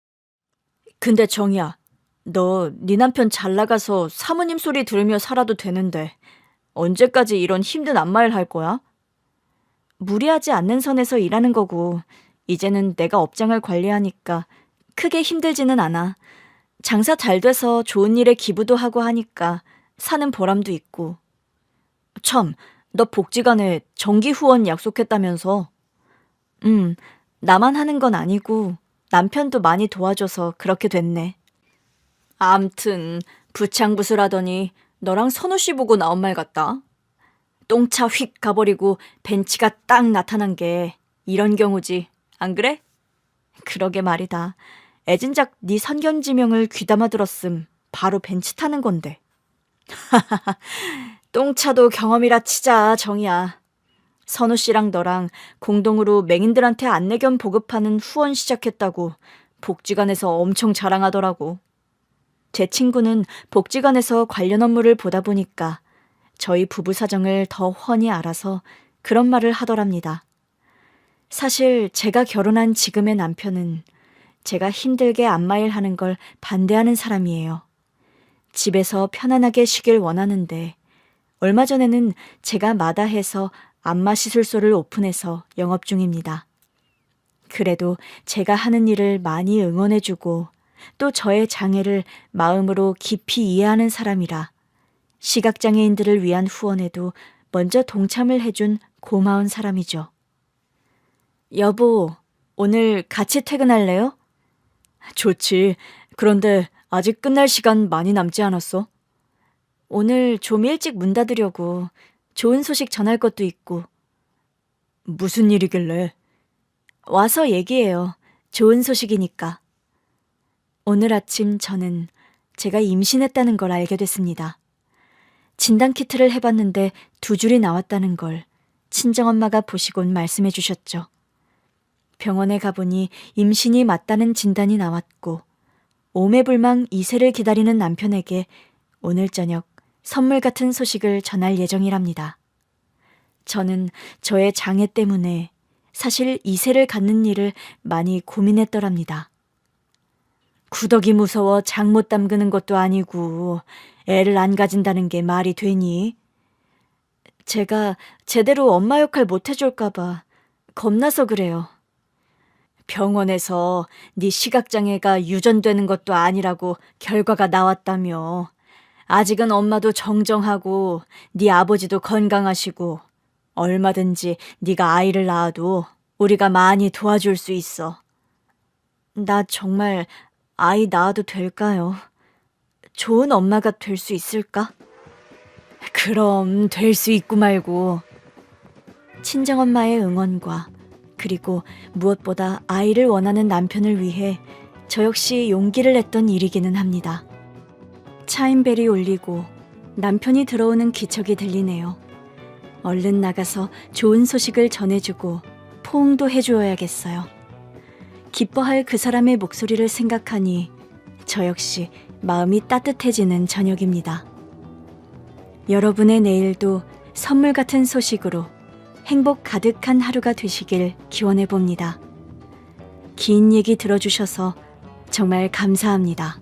근데 정이야, 너 네 남편 잘 나가서 사모님 소리 들으며 살아도 되는데 언제까지 이런 힘든 안마를 할 거야? 무리하지 않는 선에서 일하는 거고 이제는 내가 업장을 관리하니까 크게 힘들지는 않아. 장사 잘 돼서 좋은 일에 기부도 하고 하니까 사는 보람도 있고. 참, 너 복지관에 정기 후원 약속했다면서. 나만 하는 건 아니고 남편도 많이 도와줘서 그렇게 됐네. 암튼 부창부수라더니 너랑 선우 씨 보고 나온 말 같다. 똥차 휙 가버리고 벤치가 딱 나타난 게 이런 경우지. 안 그래? 그러게 말이다. 애진작 네 선견지명을 귀담아 들었음 바로 벤치 타는 건데. 똥차도 경험이라 치자, 정이야. 선우 씨랑 너랑 공동으로 맹인들한테 안내견 보급하는 후원 시작했다고 복지관에서 엄청 자랑하더라고. 제 친구는 복지관에서 관련 업무를 보다 보니까 저희 부부 사정을 더 훤히 알아서 그런 말을 하더랍니다. 사실 제가 결혼한 지금의 남편은 제가 힘들게 안마일 하는 걸 반대하는 사람이에요. 집에서 편안하게 쉬길 원하는데 얼마 전에는 제가 마다해서 안마 시술소를 오픈해서 영업 중입니다. 그래도 제가 하는 일을 많이 응원해주고 또 저의 장애를 마음으로 깊이 이해하는 사람이라 시각장애인들을 위한 후원에도 먼저 동참을 해준 고마운 사람이죠. 여보, 오늘 같이 퇴근할래요? 좋지. 그런데 아직 끝날 시간 많이 남지 않았어? 오늘 좀 일찍 문 닫으려고 좋은 소식 전할 것도 있고. 무슨 일이길래? 와서 얘기해요. 좋은 소식이니까. 오늘 아침 저는 제가 임신했다는 걸 알게 됐습니다. 진단 키트를 해봤는데 2줄이 나왔다는 걸 친정엄마가 보시곤 말씀해 주셨죠. 병원에 가보니 임신이 맞다는 진단이 나왔고 오매불망 2세를 기다리는 남편에게 오늘 저녁 선물 같은 소식을 전할 예정이랍니다. 저는 저의 장애 때문에 사실 2세를 갖는 일을 많이 고민했더랍니다. 구더기 무서워 장 못 담그는 것도 아니고 애를 안 가진다는 게 말이 되니? 제가 제대로 엄마 역할 못 해줄까 봐 겁나서 그래요. 병원에서 네 시각장애가 유전되는 것도 아니라고 결과가 나왔다며. 아직은 엄마도 정정하고 네 아버지도 건강하시고 얼마든지 네가 아이를 낳아도 우리가 많이 도와줄 수 있어. 나 정말 아이 낳아도 될까요? 좋은 엄마가 될 수 있을까? 그럼 될 수 있고 말고. 친정엄마의 응원과 그리고 무엇보다 아이를 원하는 남편을 위해 저 역시 용기를 냈던 일이기는 합니다. 차인벨이 울리고 남편이 들어오는 기척이 들리네요. 얼른 나가서 좋은 소식을 전해주고 포옹도 해주어야겠어요. 기뻐할 그 사람의 목소리를 생각하니 저 역시 마음이 따뜻해지는 저녁입니다. 여러분의 내일도 선물 같은 소식으로 행복 가득한 하루가 되시길 기원해 봅니다. 긴 얘기 들어주셔서 정말 감사합니다.